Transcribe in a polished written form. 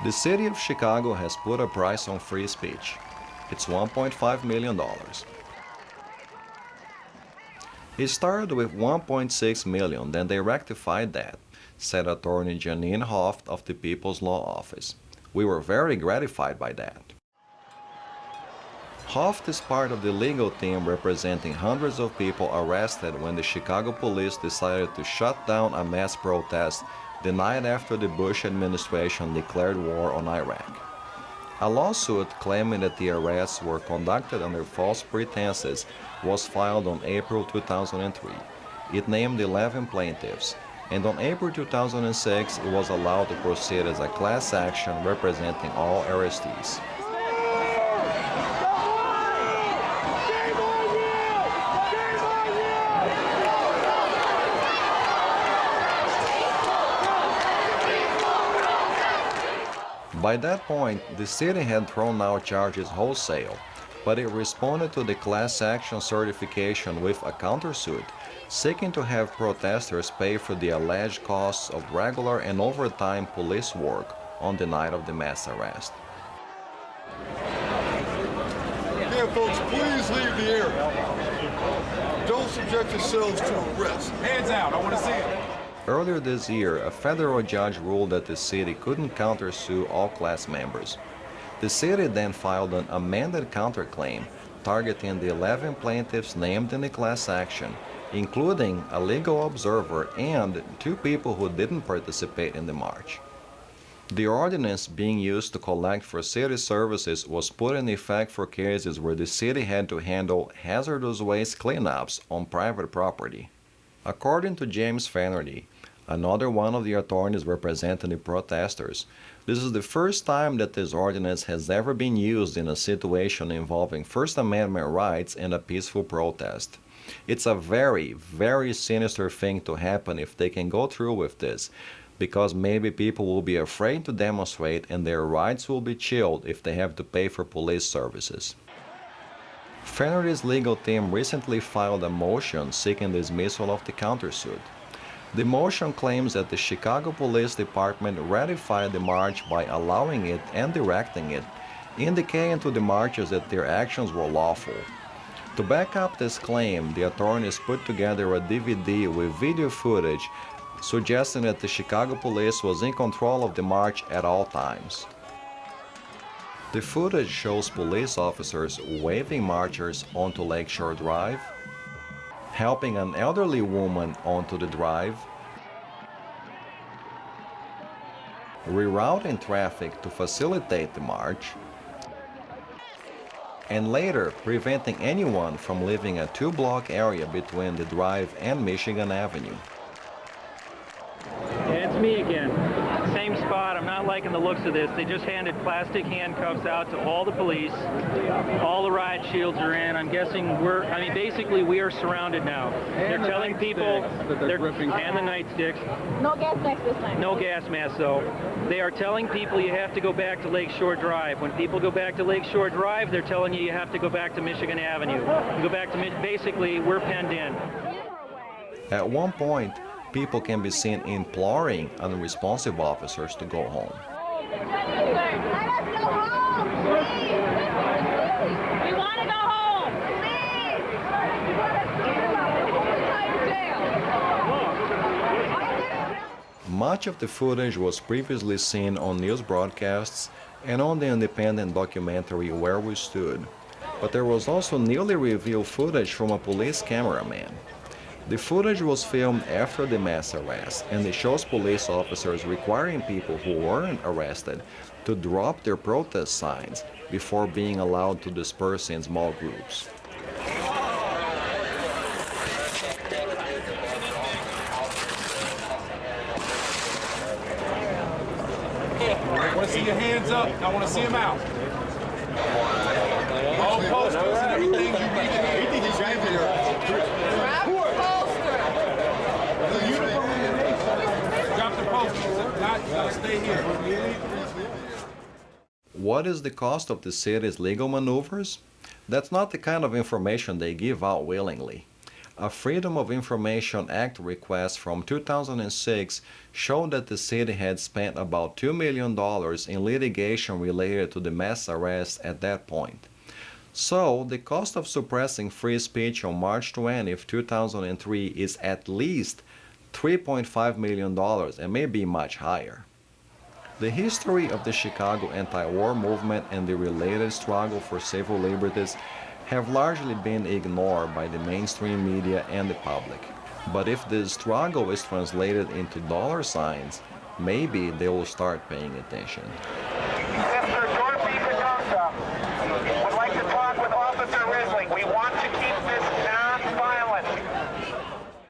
The city of Chicago has put a price on free speech. It's $1.5 million. It started with $1.6 million, then they rectified that, said attorney Janine Hoft of the People's Law Office. We were very gratified by that. Hoft is part of the legal team representing hundreds of people arrested when the Chicago police decided to shut down a mass protest the night after the Bush administration declared war on Iraq. A lawsuit claiming that the arrests were conducted under false pretenses was filed on April 2003. It named 11 plaintiffs, and on April 2006 it was allowed to proceed as a class action representing all arrestees. By that point, the city had thrown out charges wholesale, but it responded to the class action certification with a countersuit, seeking to have protesters pay for the alleged costs of regular and overtime police work on the night of the mass arrest. Yeah, folks, please leave the area. Don't subject yourselves to arrest. Hands out, I want to see it. Earlier this year, a federal judge ruled that the city couldn't countersue all class members. The city then filed an amended counterclaim targeting the 11 plaintiffs named in the class action, including a legal observer and 2 people who didn't participate in the march. The ordinance being used to collect for city services was put in effect for cases where the city had to handle hazardous waste cleanups on private property. According to James Fennerty, another one of the attorneys representing the protesters, this is the first time that this ordinance has ever been used in a situation involving First Amendment rights and a peaceful protest. It's a very, very sinister thing to happen if they can go through with this, because maybe people will be afraid to demonstrate and their rights will be chilled if they have to pay for police services. Fennerty's legal team recently filed a motion seeking dismissal of the countersuit. The motion claims that the Chicago Police Department ratified the march by allowing it and directing it, indicating to the marchers that their actions were lawful. To back up this claim, the attorneys put together a DVD with video footage suggesting that the Chicago police was in control of the march at all times. The footage shows police officers waving marchers onto Lakeshore Drive, helping an elderly woman onto the drive, rerouting traffic to facilitate the march, and later preventing anyone from leaving a 2-block area between the drive and Michigan Avenue. Yeah, it's me again. Same spot. I'm not liking the looks of this. They just handed plastic handcuffs out to all the police. All the riot shields are in. I'm guessing basically we are surrounded now. They're telling people, and the nightsticks. No gas masks this time. No gas masks, though. They are telling people you have to go back to Lakeshore Drive. When people go back to Lakeshore Drive, they're telling you have to go back to Michigan Avenue. You go back to, basically, we're penned in. At one point, people can be seen imploring unresponsive officers to go home. Let us go home, please. We want to go home, please. Much of the footage was previously seen on news broadcasts and on the independent documentary Where We Stood, but there was also newly revealed footage from a police cameraman. The footage was filmed after the mass arrest, and it shows police officers requiring people who weren't arrested to drop their protest signs before being allowed to disperse in small groups. I want to see your hands up. I want to see them out. All posters and everything you need. We think he's right here. Stay here. What is the cost of the city's legal maneuvers? That's not the kind of information they give out willingly. A Freedom of Information Act request from 2006 showed that the city had spent about $2 million in litigation related to the mass arrests at that point. So, the cost of suppressing free speech on March 20, 2003 is at least $3.5 million and may be much higher. The history of the Chicago anti-war movement and the related struggle for civil liberties have largely been ignored by the mainstream media and the public. But if this struggle is translated into dollar signs, maybe they will start paying attention.